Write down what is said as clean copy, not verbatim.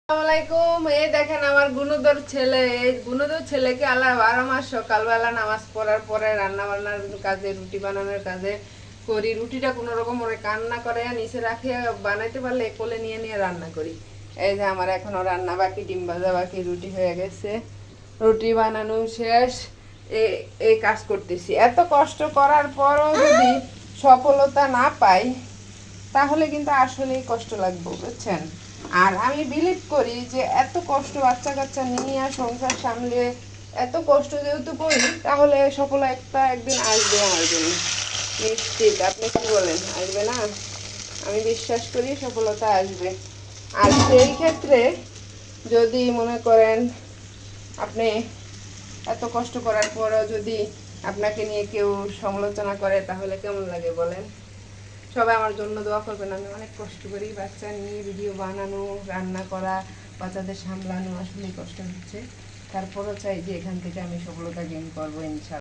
আসসালামাইকুম। এই দেখেন আমার গুণধর ছেলে, এই গুণধর ছেলেকে আল্লাহ 12 মাস সকালবেলা নামাজ পড়ার পরে রান্না বান্নার কাজে, রুটি বানানোর কাজে করি। রুটিটা কোনো রকম ওরে কান্না করে নিচে রাখে, বানাইতে পারলে কোলে নিয়ে নিয়ে রান্না করি। এই যে আমার এখনো রান্না বাকি, ডিম ভাজা বাকি, রুটি হয়ে গেছে, রুটি বানানো শেষ। এই কাজ করতেছি। এত কষ্ট করার পরও যদি সফলতা না পাই তাহলে কিন্তু আসলেই কষ্ট লাগবে, বুঝছেন। আর আমি বিলিভ করি যে এত কষ্ট বাচ্চা কাচ্চা নিয়ে সংসার সামলে এত কষ্ট যেহেতু করি, তাহলে সফলতা একদিন আসবে আমার জন্য, নিশ্চিত। আপনি কি বলেন, আসবে না? আমি বিশ্বাস করি সফলতা আসবে। আর সেই ক্ষেত্রে যদি মনে করেন আপনি এত কষ্ট করার পরও যদি আপনাকে নিয়ে কেউ সমালোচনা করে, তাহলে কেমন লাগে বলেন? সবাই আমার জন্য দোয়া করবেন। আমি অনেক কষ্ট করি, বাচ্চা নিয়ে ভিডিও বানানো, রান্না করা, বাচ্চাদের সামলানো আসলেই কষ্ট হচ্ছে। তারপরও চাই যে এখান থেকে আমি সফলতা গেইন করবো, ইনশাআল্লাহ।